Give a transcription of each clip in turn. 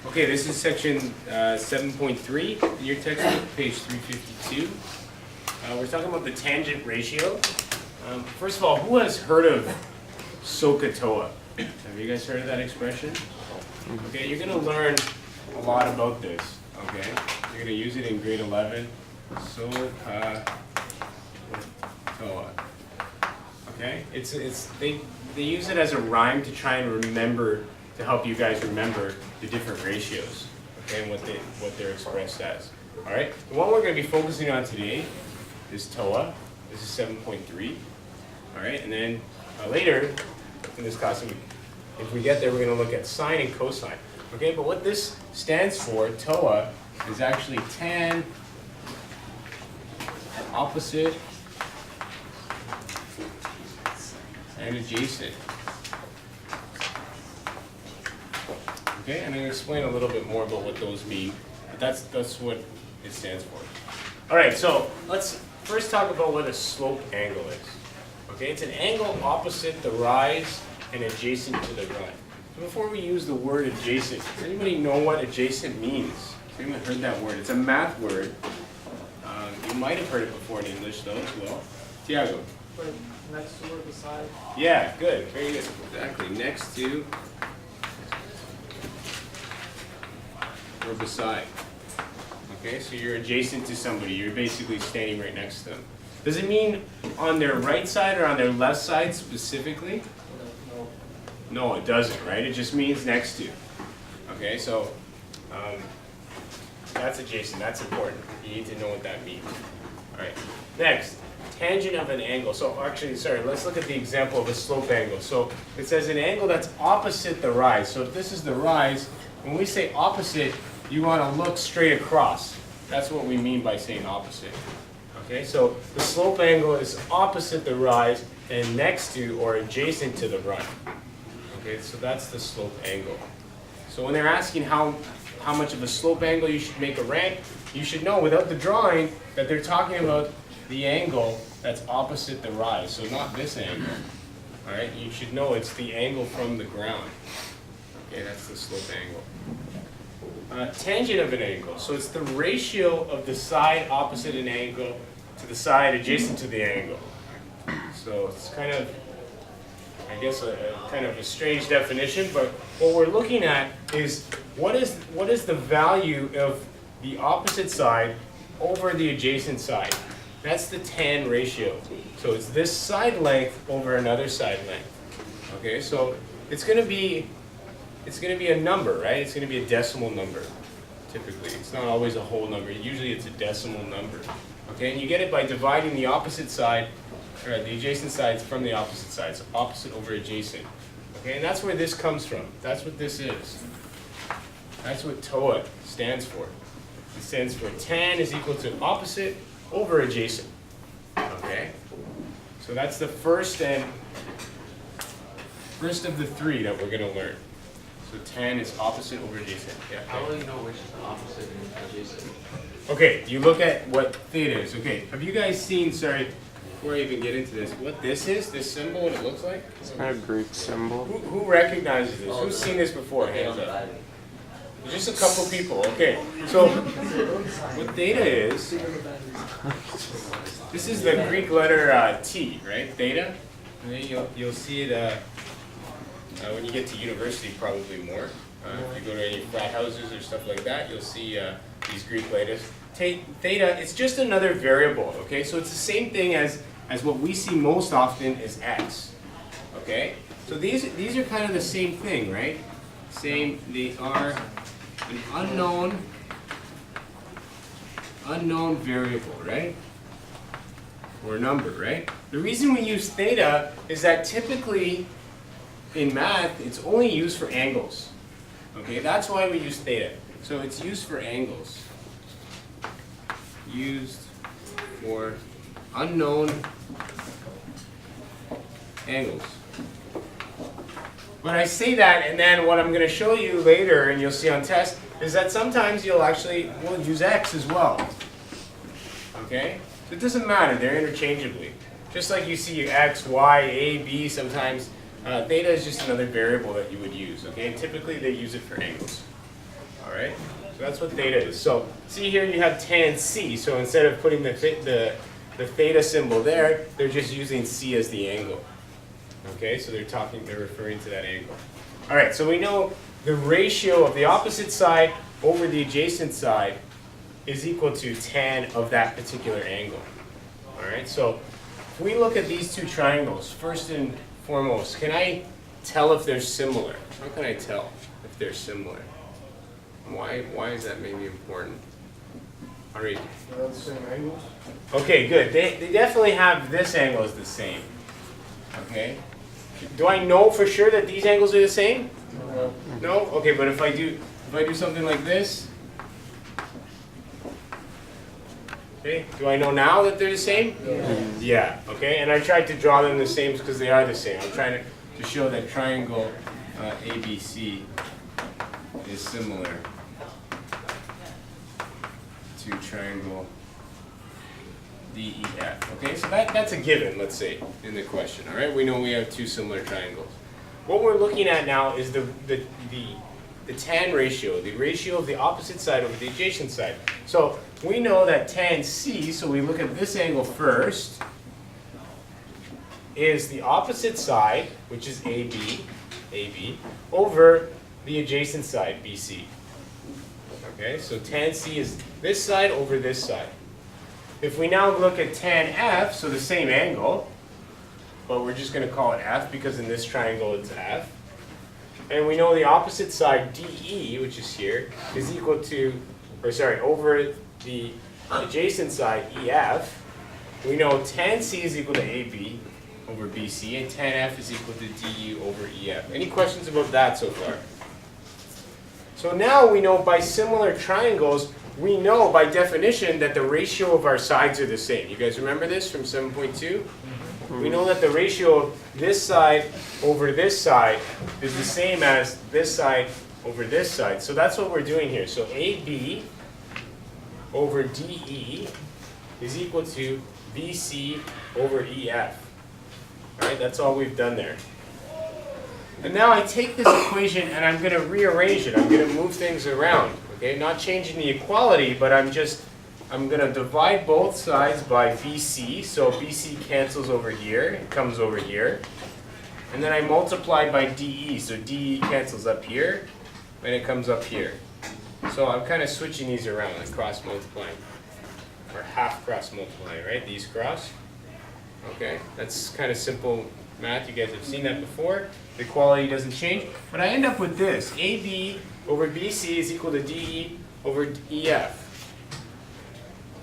Okay, this is section 7.3 in your textbook, page 352. We're talking about the tangent ratio. First of all, who has heard of SOHCAHTOA? Have you guys heard of that expression? Okay, you're going to learn a lot about this. Okay, you're going to use it in grade 11. SOHCAHTOA. Okay, they use it as a rhyme to try and remember, to help you guys remember the different ratios, okay, and what they're expressed as. All right, the one we're going to be focusing on today is TOA. This is 7.3. All right, and then later in this class, if we get there, we're going to look at sine and cosine. Okay, but what this stands for, TOA, is actually tan opposite and adjacent. Okay, I'm going to explain a little bit more about what those mean, but that's what it stands for. All right, so let's first talk about what a slope angle is. Okay, it's an angle opposite the rise and adjacent to the run. So before we use the word adjacent, does anybody know what adjacent means? Has anyone heard that word? It's a math word. You might have heard it before in English, though, as well. Tiago. Next to or beside? Yeah, good. Very good. Exactly. Next to or beside. Okay, so you're adjacent to somebody. You're basically standing right next to them. Does it mean on their right side or on their left side specifically? No. No, it doesn't, right? It just means next to. Okay, so that's adjacent. That's important. You need to know what that means. All right. Next, tangent of an angle. So actually, sorry, let's look at the example of a slope angle. So it says an angle that's opposite the rise. So if this is the rise, when we say opposite, you want to look straight across. That's what we mean by saying opposite. Okay, so the slope angle is opposite the rise and next to or adjacent to the run. Okay, so that's the slope angle. So when they're asking how much of a slope angle you should make a ramp, you should know without the drawing that they're talking about the angle that's opposite the rise. So not this angle. All right, you should know it's the angle from the ground. Okay, that's the slope angle. Tangent of an angle. So it's the ratio of the side opposite an angle to the side adjacent to the angle. So it's kind of, I guess, a kind of a strange definition, but what we're looking at is what is the value of the opposite side over the adjacent side. That's the tan ratio. So it's this side length over another side length. Okay, so it's going to be a number, right? It's going to be a decimal number, typically. It's not always a whole number. Usually it's a decimal number. Okay, and you get it by dividing the opposite side, or the adjacent sides from the opposite sides. So opposite over adjacent. Okay, and that's where this comes from. That's what this is. That's what TOA stands for. It stands for tan is equal to opposite over adjacent. Okay, so that's the first of the three that we're going to learn. So tan is opposite over adjacent. Yeah. How will you know which is the opposite and adjacent? Okay, you look at what theta is. Okay, have you guys seen, sorry, before I even get into this, what this is, this symbol, what it looks like? It's a Greek symbol. Who recognizes this? Who's seen this before? Hands up. Just a couple people. Okay, so what theta is, this is the Greek letter T, right? Theta. And then you'll see it when you get to university, probably more. If you go to any frat houses or stuff like that, you'll see these Greek letters. Theta, it's just another variable, okay? So it's the same thing as what we see most often is x, okay? So these are kind of the same thing, right? They are an unknown variable, right? Or number, right? The reason we use theta is that typically in math, it's only used for angles. Okay, that's why we use theta. So it's used for angles. Used for unknown angles. When I say that, and then what I'm going to show you later, and you'll see on test, is that sometimes we'll use x as well. Okay? So it doesn't matter, they're interchangeably. Just like you see x, y, a, b, sometimes theta is just another variable that you would use, okay? And typically they use it for angles. right? So that's what theta is. So see here you have tan c. So instead of putting the theta symbol there, they're just using c as the angle. Okay, so they're referring to that angle. All right, so we know the ratio of the opposite side over the adjacent side is equal to tan of that particular angle. All right, so if we look at these two triangles, first and foremost, can I tell if they're similar? How can I tell if they're similar? Why is that maybe important? All right. They have the same angles? Okay, good. They definitely have this angle is the same. Okay. Do I know for sure that these angles are the same? No. No? Okay, but if I do something like this, okay, do I know now that they're the same? Yeah. Okay, and I tried to draw them the same because they are the same. I'm trying to show that triangle ABC is similar to triangle DEF. Okay, so that's a given, let's say, in the question. All right, we know we have two similar triangles. What we're looking at now is the tan ratio, the ratio of the opposite side over the adjacent side. So we know that tan C, so we look at this angle first, is the opposite side, which is AB, over the adjacent side, BC. Okay, so tan C is this side over this side. If we now look at tan F, so the same angle, but we're just going to call it F because in this triangle it's F. And we know the opposite side, DE, which is here, is equal to, over the adjacent side, EF. We know tan C is equal to AB over BC, and tan F is equal to DE over EF. Any questions about that so far? So now we know by similar triangles, we know by definition that the ratio of our sides are the same. You guys remember this from 7.2? We know that the ratio of this side over this side is the same as this side over this side. So that's what we're doing here. So AB over DE is equal to BC over EF. All right, that's all we've done there. And now I take this equation and I'm going to rearrange it. I'm going to move things around. Okay, not changing the equality, but I'm going to divide both sides by BC. So BC cancels over here, it comes over here. And then I multiply by DE. So DE cancels up here, and it comes up here. So I'm kind of switching these around, like cross multiplying, or half cross multiplying, right? These cross. Okay, that's kind of simple math. You guys have seen that before. The equality doesn't change. But I end up with this. AB over BC is equal to DE over EF.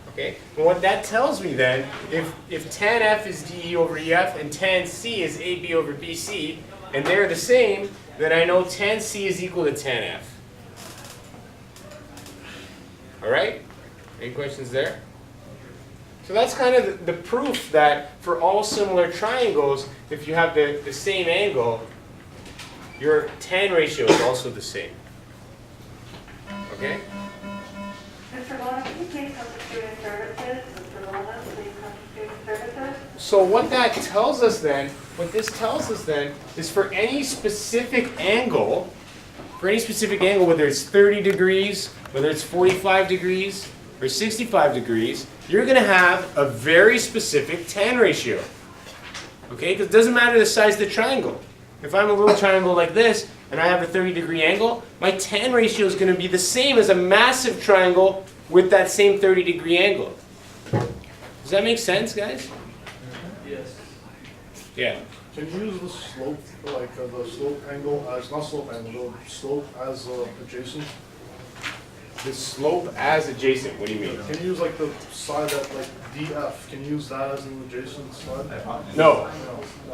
Okay, and what that tells me then, if tan F is DE over EF and tan C is AB over BC, and they're the same, then I know tan C is equal to tan F. All right? Any questions there? So that's kind of the proof that for all similar triangles, if you have the same angle, your tan ratio is also the same. Okay? Mr. Lona, can you please come to student services? Mr. Lona, please come to student services. So what that tells us then, what this tells us then, is for any specific angle, whether it's 30 degrees, whether it's 45 degrees, or 65 degrees, you're going to have a very specific tan ratio. Okay? Because it doesn't matter the size of the triangle. If I'm a little triangle like this, and I have a 30-degree angle, my tan ratio is going to be the same as a massive triangle with that same 30-degree angle. Does that make sense, guys? Yes. Yeah. Can you use the slope, like the slope angle as, not slope angle, the slope as adjacent? The slope as adjacent, what do you mean? Can you use like the side that, like DF, can you use that as an adjacent side? No.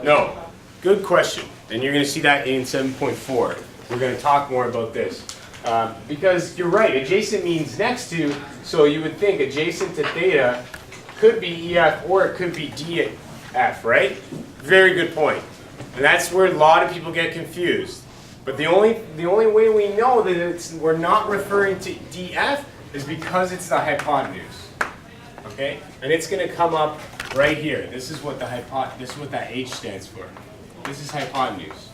No. Good question. And you're going to see that in 7.4. We're going to talk more about this. Because you're right, adjacent means next to, so you would think adjacent to theta could be EF or it could be DF, right? Very good point. And that's where a lot of people get confused. But the only way we know that we're not referring to DF is because it's the hypotenuse. Okay? And it's going to come up right here. This is what that H stands for. This is hypotenuse.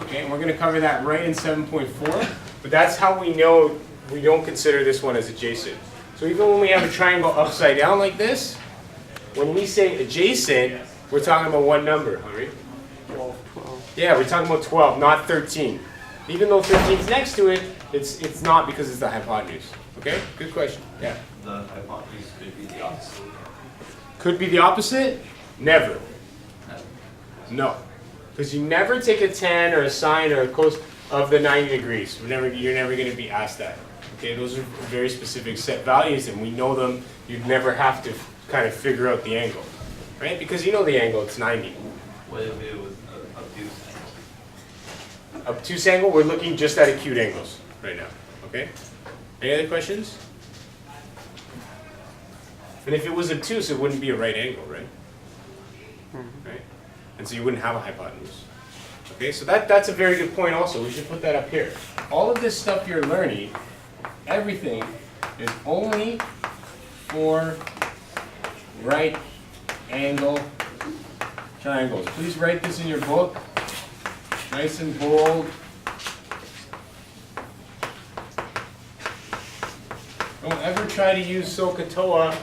Okay, and we're going to cover that right in 7.4. But that's how we know we don't consider this one as adjacent. So even when we have a triangle upside down like this, when we say adjacent, we're talking about one number, Henry. 12. Yeah, we're talking about 12, not 13. Even though 13 is next to it, it's not because it's the hypotenuse. Okay, good question. Yeah. The hypotenuse could be the opposite. Could be the opposite? Never. No. Because you never take a tan or a sine or a cos of the 90 degrees. You're never going to be asked that. Okay, those are very specific set values and we know them. You'd never have to kind of figure out the angle. Right? Because you know the angle, it's 90. What if it was obtuse? Obtuse angle, we're looking just at acute angles right now. Okay? Any other questions? And if it was obtuse, it wouldn't be a right angle, right? Right? And so you wouldn't have a hypotenuse. Okay, so that's a very good point also. We should put that up here. All of this stuff you're learning, everything is only for right angle triangles. Please write this in your book. Nice and bold. Don't ever try to use SOHCAHTOA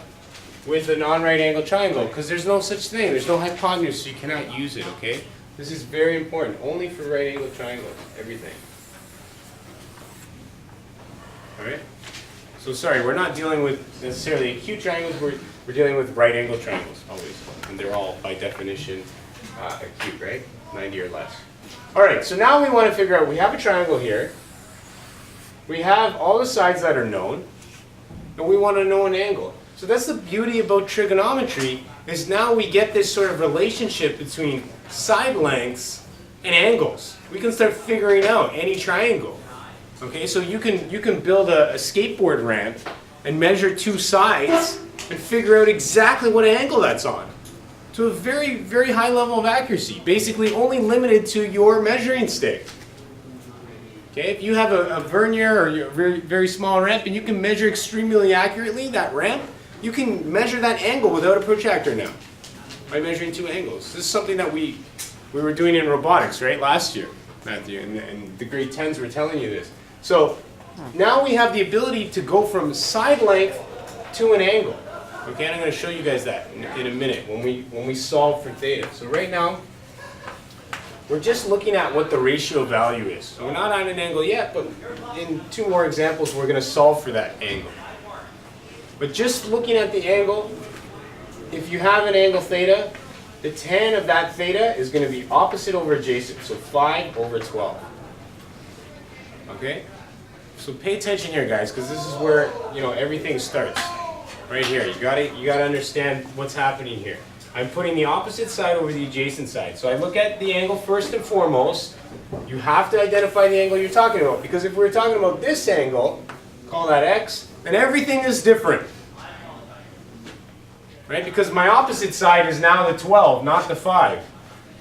with a non-right angle triangle because there's no such thing. There's no hypotenuse, so you cannot use it, okay? This is very important. Only for right angle triangles, everything. All right? So sorry, we're not dealing with necessarily acute triangles. We're dealing with right angle triangles always. And they're all, by definition, acute, right? 90 or less. All right, so now we want to figure out, we have a triangle here. We have all the sides that are known. And we want to know an angle. So that's the beauty about trigonometry, is now we get this sort of relationship between side lengths and angles. We can start figuring out any triangle. Okay, so you can build a skateboard ramp and measure two sides and figure out exactly what angle that's on. To a very, very high level of accuracy, basically only limited to your measuring stick. Okay, if you have a vernier or a very, very small ramp and you can measure extremely accurately that ramp, you can measure that angle without a protractor now by measuring two angles. This is something that we were doing in robotics, right, last year, Matthew, and the grade 10s were telling you this. So now we have the ability to go from side length to an angle. Okay, and I'm going to show you guys that in a minute when we solve for theta. So right now, we're just looking at what the ratio value is. So we're not on an angle yet, but in two more examples, we're going to solve for that angle. But just looking at the angle, if you have an angle theta, the tan of that theta is going to be opposite over adjacent, so 5 over 12. Okay? So pay attention here, guys, because this is where, everything starts. Right here. You gotta understand what's happening here. I'm putting the opposite side over the adjacent side. So I look at the angle first and foremost. You have to identify the angle you're talking about, because if we're talking about this angle, call that x, then everything is different. Right? Because my opposite side is now the 12, not the 5.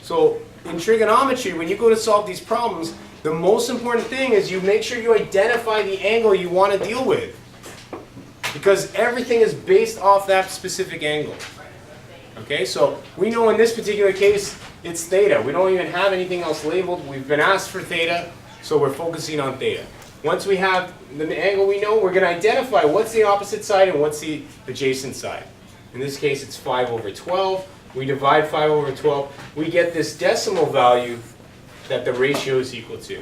So in trigonometry, when you go to solve these problems, the most important thing is you make sure you identify the angle you want to deal with. Because everything is based off that specific angle. Okay, so we know in this particular case, it's theta. We don't even have anything else labeled. We've been asked for theta, so we're focusing on theta. Once we have the angle we know, we're going to identify what's the opposite side and what's the adjacent side. In this case, it's 5 over 12. We divide 5 over 12. We get this decimal value that the ratio is equal to.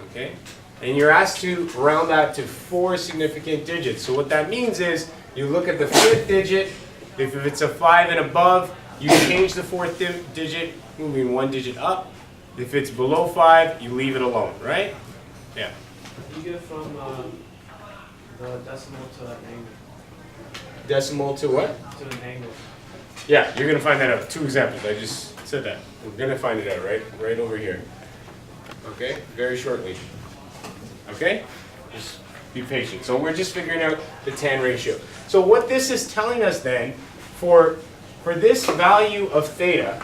Okay? And you're asked to round that to 4 significant digits. So what that means is you look at the 5th digit. If it's a 5 and above, you change the 4th digit, moving 1 digit up. If it's below 5, you leave it alone, right? Yeah. You get from the decimal to an angle. Decimal to what? To an angle. Yeah, you're going to find that out. 2 examples. I just said that. We're going to find it out right over here. Okay? Very shortly. Okay? Just be patient. So we're just figuring out the tan ratio. So what this is telling us then, for this value of theta,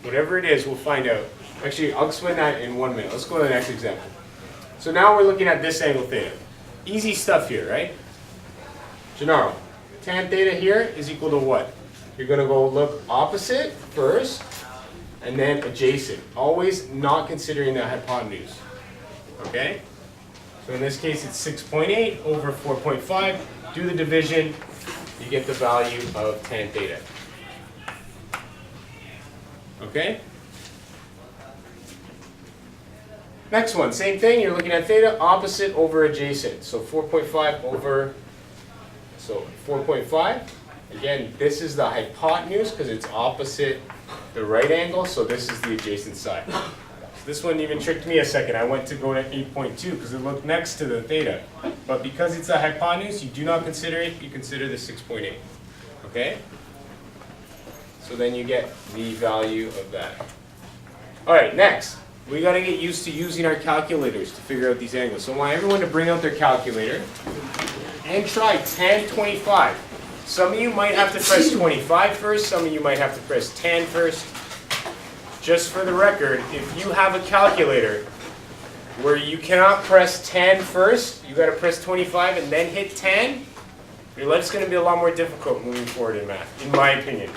whatever it is, we'll find out. Actually, I'll explain that in 1 minute. Let's go to the next example. So now we're looking at this angle theta. Easy stuff here, right? Gennaro, tan theta here is equal to what? You're going to go look opposite first, and then adjacent. Always not considering the hypotenuse. Okay? So in this case, it's 6.8 over 4.5. Do the division, you get the value of tan theta. Okay? Next one, same thing, you're looking at theta, opposite over adjacent. So 4.5 over, so 4.5. Again, this is the hypotenuse because it's opposite the right angle, so this is the adjacent side. So this one even tricked me a second. I went to go to 8.2 because it looked next to the theta. But because it's a hypotenuse, you do not consider it, you consider the 6.8. Okay? So then you get the value of that. All right, next. We got to get used to using our calculators to figure out these angles. So I want everyone to bring out their calculator and try tan 25. Some of you might have to press 25 first, some of you might have to press tan first. Just for the record, if you have a calculator where you cannot press tan first, you got to press 25 and then hit tan, your life's going to be a lot more difficult moving forward in math, in my opinion.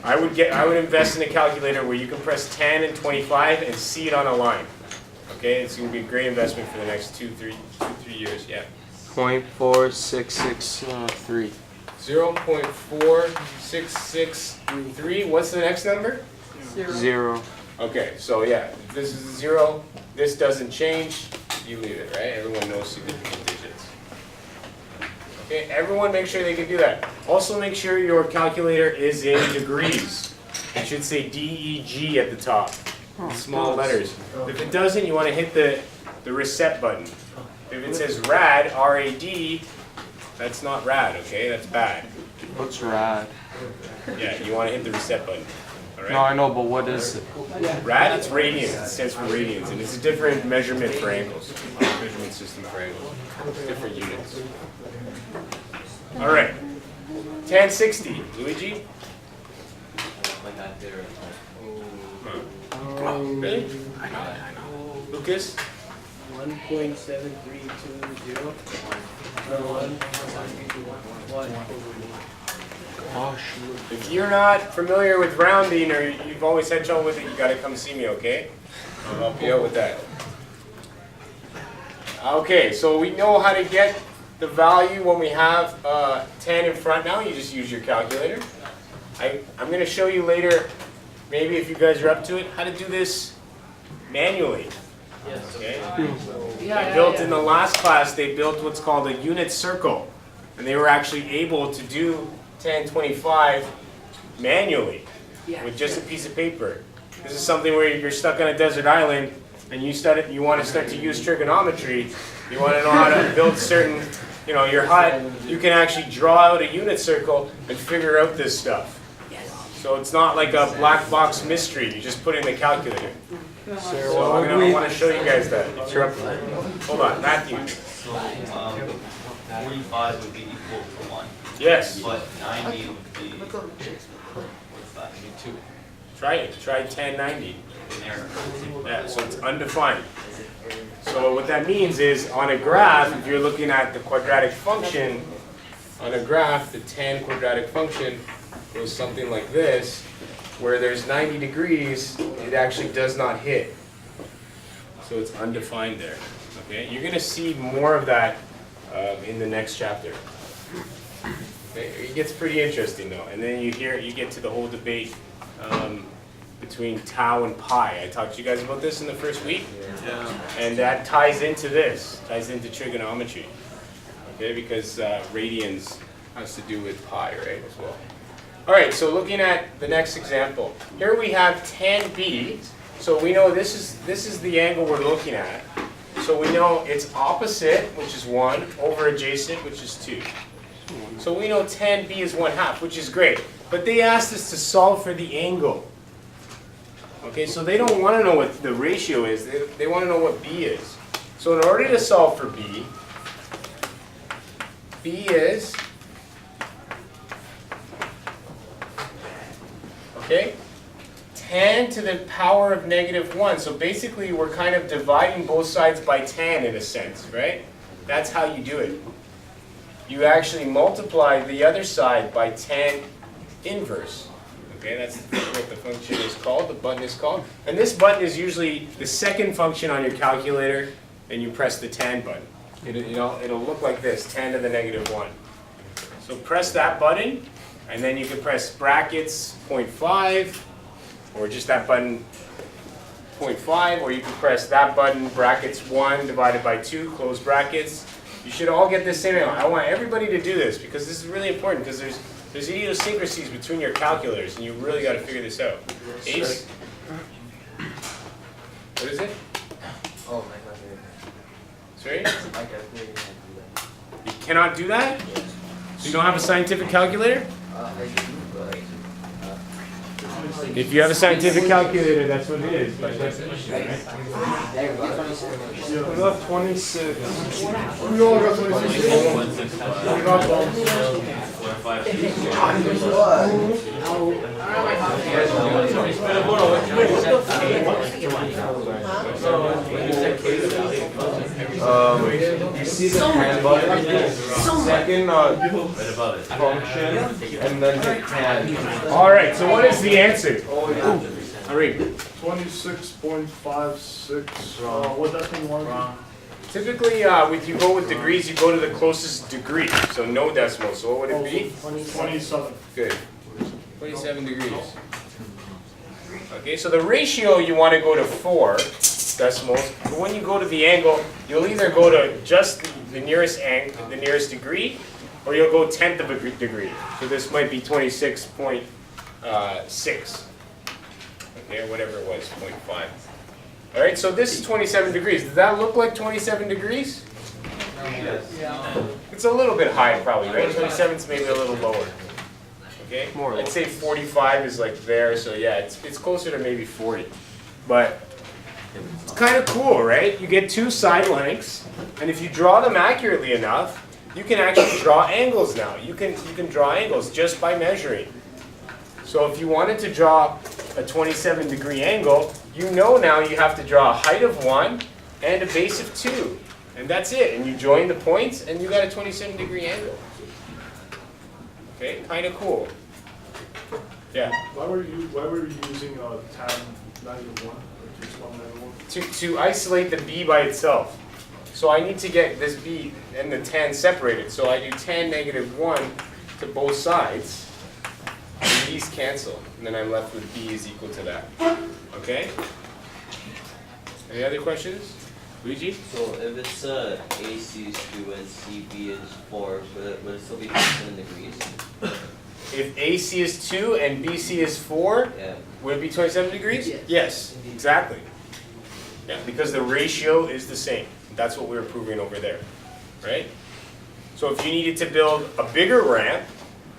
I would invest in a calculator where you can press 10 and 25 and see it on a line. Okay, it's going to be a great investment for the next 2-3 years. Yeah. 0.4663. 0.4663. What's the next number? 0. Okay, so yeah, if this is a 0. This doesn't change. You leave it, right? Everyone knows significant digits. Okay, everyone make sure they can do that. Also make sure your calculator is in degrees. It should say DEG at the top, in small letters. If it doesn't, you want to hit the reset button. If it says rad, R-A-D, that's not rad, okay? That's bad. What's rad? Yeah, you want to hit the reset button. All right? No, I know, but what is it? Rad, it's radians. It stands for radians, and it's a different measurement for angles. Measurement system for angles. Different units. All right. Tan 60. Luigi? Like that there. Really? Lucas? 1.7320. Oh, shoot. If you're not familiar with rounding or you've always had trouble with it, you got to come see me, okay? I'll help you out with that. Okay, so we know how to get the value when we have tan in front now. You just use your calculator. I'm going to show you later, maybe if you guys are up to it, how to do this manually. Okay? They built in the last class, they built what's called a unit circle. And they were actually able to do tan 25 manually with just a piece of paper. This is something where you're stuck on a desert island and you want to start to use trigonometry. You want to know how to build certain, your hut. You can actually draw out a unit circle and figure out this stuff. So it's not like a black box mystery. You just put it in the calculator. So I want to show you guys that. Hold on, Matthew. So 45 would be equal to 1. Yes. But 90 would be, what's that? 2. Try it. Try 1090. In there. Yeah, so it's undefined. So what that means is on a graph, if you're looking at the quadratic function, on a graph, the tan quadratic function goes something like this, where there's 90 degrees, it actually does not hit. So it's undefined there. Okay, you're going to see more of that in the next chapter. Okay, it gets pretty interesting though, and then you get to the whole debate between tau and pi. I talked to you guys about this in the first week, and that ties into trigonometry. Okay, because radians has to do with pi, right, as well. All right, so looking at the next example, here we have tan b. So we know this is the angle we're looking at. So we know it's opposite, which is 1, over adjacent, which is 2. So we know tan b is 1/2, which is great. But they asked us to solve for the angle. Okay, so they don't want to know what the ratio is. They want to know what b is. So in order to solve for b is, okay, tan to the power of -1. So basically we're kind of dividing both sides by tan in a sense, right? That's how you do it. You actually multiply the other side by tan inverse. Okay, that's what the function is called, the button is called. And this button is usually the second function on your calculator then you press the tan button. It'll look like this, tan to the negative 1. So press that button, and then you can press brackets 0.5, or just that button 0.5, or you can press that button, brackets 1 divided by 2, close brackets. You should all get this same amount. I want everybody to do this because this is really important because there's idiosyncrasies between your calculators, and you really got to figure this out. Ace? What is it? Oh, my God. Sorry? I calculated how to do that. You cannot do that? So you don't have a scientific calculator? I do, but If you have a scientific calculator, that's what it is, by definition, right? We left 26. We all got 26. We got You see the hand button? Second function, and then the can. All right, so what is the answer? Ari, 26.56. What decimal you want? typically, if you go with degrees, you go to the closest degree, so no decimal. So what would it be? 27. Good. 27 degrees. Okay, so the ratio you want to go to 4 decimals, but when you go to the angle, you'll either go to just the nearest degree, or you'll go 1/10 of a degree. So this might be 26.6. Okay, or whatever it was, 0.5. All right, so this is 27 degrees. Does that look like 27 degrees? It's a little bit high probably, right? 27 is maybe a little lower. Okay? More or I'd less. say 45 is like there, so yeah, it's closer to maybe 40. But it's kind of cool, right? You get two side lengths, and if you draw them accurately enough, you can actually draw angles now. You can draw angles just by measuring. So if you wanted to draw a 27-degree angle, you know now you have to draw a height of 1 and a base of 2. And that's it. And you join the points, and you got a 27-degree angle. Okay, kind of cool. Yeah. Why were you using tan -1? To isolate the b by itself. So I need to get this b and the tan separated. So I do tan -1 to both sides. And these cancel. And then I'm left with b is equal to that. Okay? Any other questions? Luigi? So if it's AC is 2 and CB is 4, would it still be 27 degrees? If AC is 2 and BC is 4, Yeah. would it be 27 degrees? Yes. Yes, exactly. Yeah, because the ratio is the same. That's what we were proving over there, right? So if you needed to build a bigger ramp,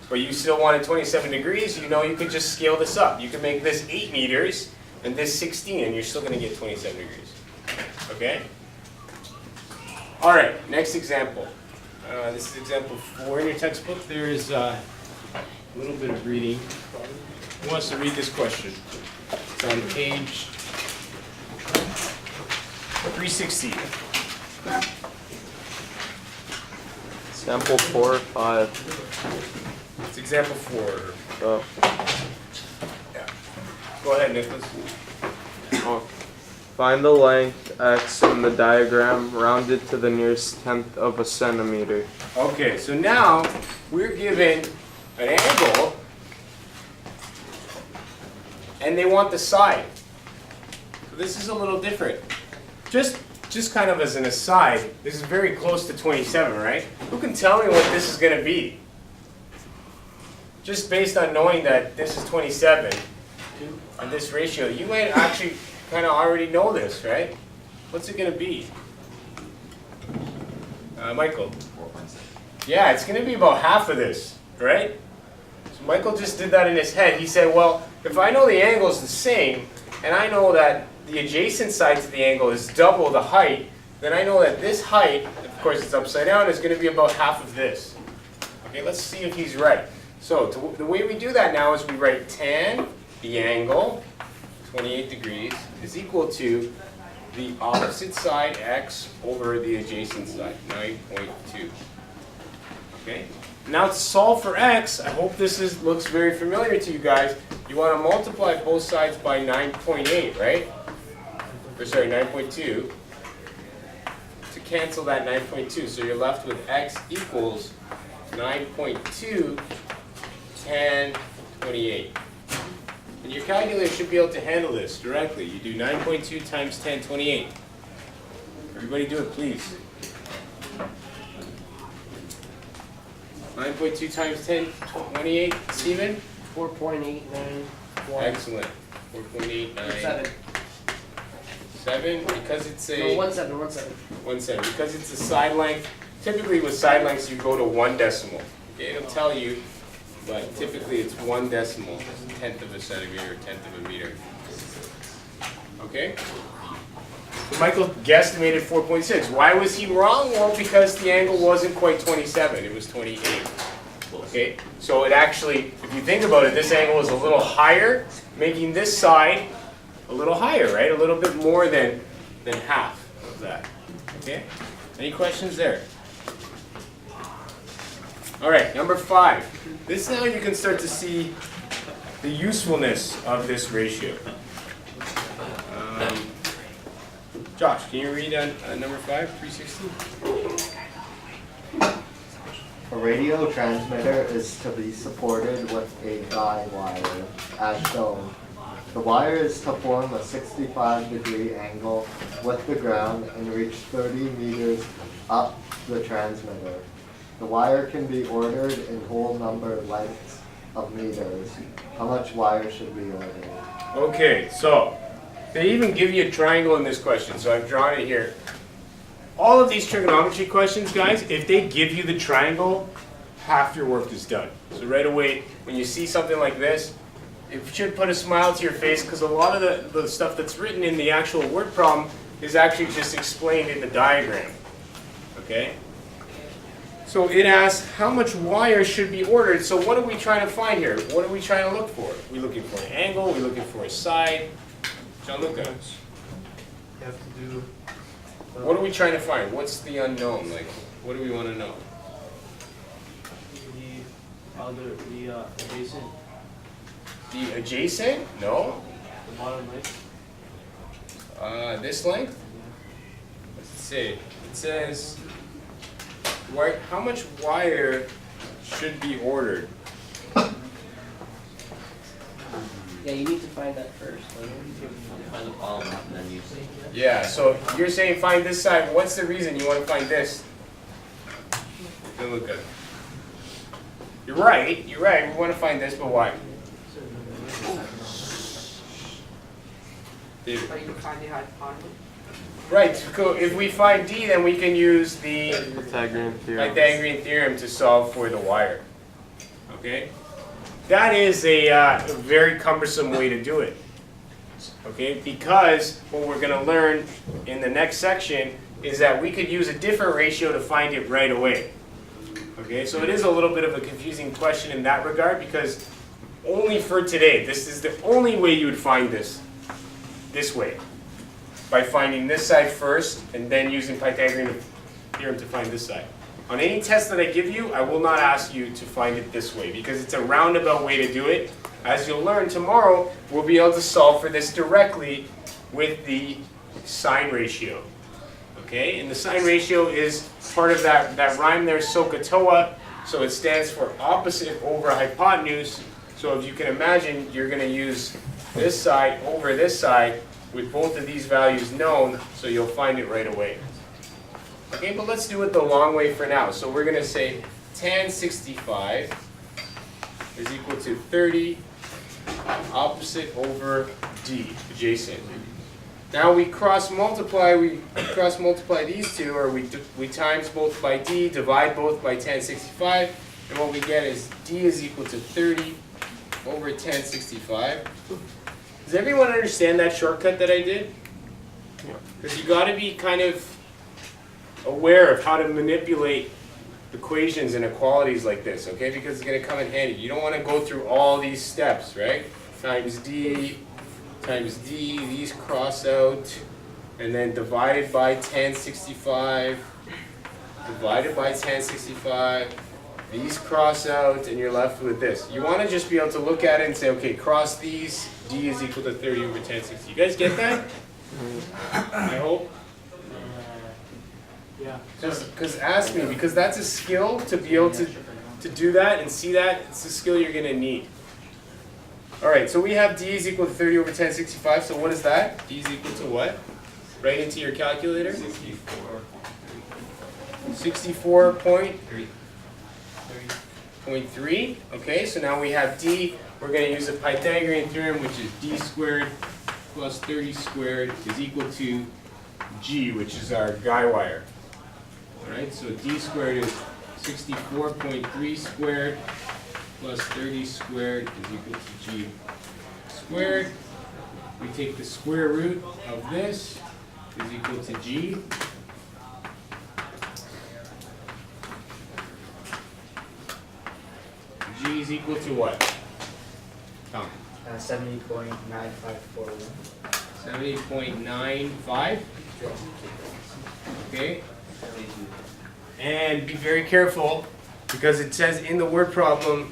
but you still wanted 27 degrees, you know you could just scale this up. You could make this 8 meters and this 16, and you're still going to get 27 degrees. Okay? All right, next example. This is example 4 in your textbook. There's a little bit of reading. Who wants to read this question? It's on page 360. Sample 4 or 5. It's example 4. Oh. Yeah. Go ahead, Nicholas. Oh. Find the length x in the diagram rounded to the nearest tenth of a centimeter. Okay, so now we're given an angle, and they want the side. So this is a little different. Just kind of as an aside, this is very close to 27, right? Who can tell me what this is going to be? Just based on knowing that this is 27 and this ratio, you might actually kind of already know this, right? What's it going to be? Michael? 4.6. Yeah, it's going to be about half of this, right? So Michael just did that in his head. He said, well, if I know the angle is the same, and I know that the adjacent side to the angle is double the height, then I know that this height, of course it's upside down, is going to be about half of this. Okay, let's see if he's right. So the way we do that now is we write tan, the angle, 28 degrees, is equal to the opposite side x over the adjacent side, 9.2. Okay? Now to solve for x, I hope this looks very familiar to you guys. You want to multiply both sides by 9.8, right? Or sorry, 9.2. cancel that 9.2. So you're left with x equals 9.2 tan 28. And your calculator should be able to handle this directly. You do 9.2 times tan 28. Everybody do it, please. 9.2 times 10, 28. Steven? 4.891. Excellent. 4.89. 7. 7, because it's a... No, 17. 1/7. Because it's a side length. Typically with side lengths you go to 1 decimal. Okay, it'll tell you, but typically it's 1 decimal, 1/10 of a centimeter, 1/10 of a meter. Okay? So Michael guesstimated 4.6. Why was he wrong? Well, because the angle wasn't quite 27, it was 28. Okay? So it actually, if you think about it, this angle is a little higher, making this side a little higher, right? A little bit more than half of that. Okay? Any questions there? All right, number 5. This now you can start to see the usefulness of this ratio. Josh, can you read on number 5, 360? A radio transmitter is to be supported with a guy wire, as shown. The wire is to form a 65-degree angle with the ground and reach 30 meters up the transmitter. The wire can be ordered in whole number lengths of meters. How much wire should be ordered? Okay, so they even give you a triangle in this question, so I've drawn it here. All of these trigonometry questions, guys, if they give you the triangle, half your work is done. So right away, when you see something like this, it should put a smile to your face because a lot of the stuff that's written in the actual word problem is actually just explained in the diagram. Okay? So it asks how much wire should be ordered. So what are we trying to find here? What are we trying to look for? Are we looking for an angle? Are we looking for a side? Gianluca, You have to do. what are we trying to find? What's the unknown? Like, what do we want to know? The adjacent, The adjacent? No. the bottom length. This length? Let's see. It says, how much wire should be ordered? Yeah, you need to find that first. Find the bottom and then you see. Yeah, so you're saying find this side. What's the reason you want to find this? Gianluca. You're right, we want to find this, but why? David. But you can find the hypotenuse. Right, so if we find D, then we can use the Pythagorean theorem. Pythagorean theorem to solve for the wire. Okay? That is a very cumbersome way to do it. Okay? Because what we're going to learn in the next section is that we could use a different ratio to find it right away. Okay? So it is a little bit of a confusing question in that regard because only for today, this is the only way you would find this way. By finding this side first and then using Pythagorean theorem to find this side. On any test that I give you, I will not ask you to find it this way because it's a roundabout way to do it. As you'll learn tomorrow, we'll be able to solve for this directly with the sine ratio. Okay, and the sine ratio is part of that rhyme there, SOHCAHTOA. So it stands for opposite over hypotenuse. So if you can imagine, you're going to use this side over this side with both of these values known, so you'll find it right away. Okay, but let's do it the long way for now. So we're going to say tan 65 is equal to 30 opposite over D, adjacent. Now we cross multiply these two, or we times both by D, divide both by tan 65, and what we get is D is equal to 30 over tan 65. Does everyone understand that shortcut that I did? Because you got to be kind of aware of how to manipulate equations and inequalities like this, okay? Because it's going to come in handy. You don't want to go through all these steps, right? Times D, these cross out, and then divided by tan 65, divided by tan 65, these cross out, and you're left with this. You want to just be able to look at it and say, okay, cross these, D is equal to 30 over tan 60. You guys get that? I hope. Yeah. Yeah. Because ask me, because that's a skill to be able to do that and see that. It's a skill you're gonna need. All right, so we have d is equal to 30 over 1065. So what is that? D is equal to what? Right into your calculator. 64.3. Okay, so now we have d. We're going to use the Pythagorean theorem, which is d squared plus 30 squared is equal to g, which is our guy wire. All right, so d squared is 64.3 squared plus 30 squared is equal to g squared. We take the square root of this is equal to g. G is equal to what? Tom. 70.9541. 70.95. Okay. And be very careful because it says in the word problem.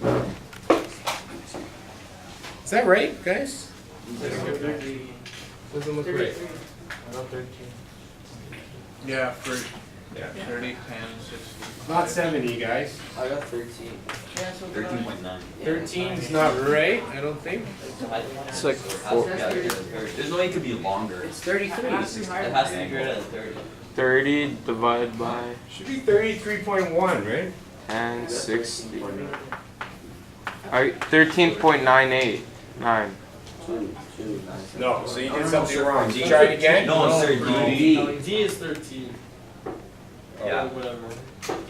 Is that right, guys? Doesn't look right. About 13. Yeah, for Yeah. 30, 10, 60. Not 70, guys. I got 13. 13.9. 13 is not right, I don't think. It's like four. There's no way it could be longer. It's 33. It has to be greater than 30. 30 divided by Should be 33.1, right? 10, 60. Alright, 13.989. No, so you did something wrong. Did you try it again? No, it's 30. D is 13. Yeah. Or whatever.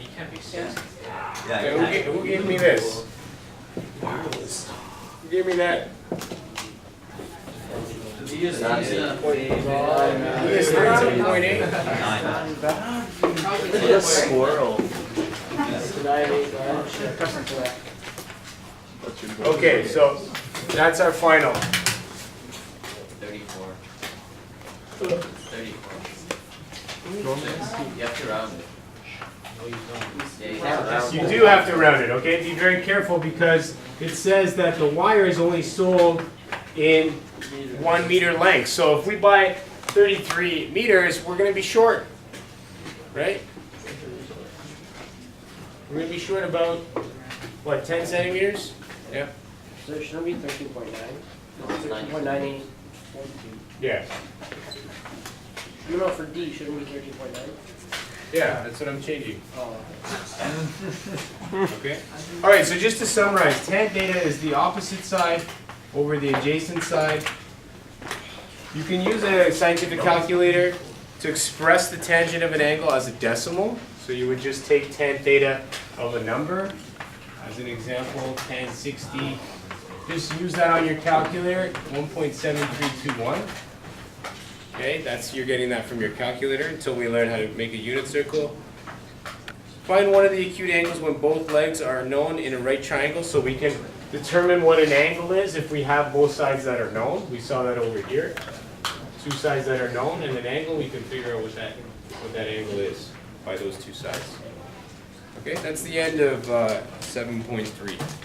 You can't be 60. Yeah, Okay, who gave me this? Who gave me that? D is That's 13.8. Who is 13.8? 9. Look at a squirrel. Okay, so that's our final. 34. 34. You have to round it. You do have to round it, okay? Be very careful because it says that the wire is only sold in 1 meter length. So if we buy 33 meters, we're going to be short, right? We're going to be short about, what, 10 centimeters? Yeah. So it shouldn't be 13.9. 13.98. Yeah. No, for D, shouldn't be 13.9. Yeah, that's what I'm changing. Oh. Okay. All right, so just to summarize, tan theta is the opposite side over the adjacent side. You can use a scientific calculator to express the tangent of an angle as a decimal. So you would just take tan theta of a number. As an example, tan 60. Just use that on your calculator, 1.7321. Okay, you're getting that from your calculator until we learn how to make a unit circle. Find one of the acute angles when both legs are known in a right triangle, so we can determine what an angle is if we have both sides that are known. We saw that over here. Two sides that are known and an angle, we can figure out what that angle is by those two sides. Okay, that's the end of 7.3.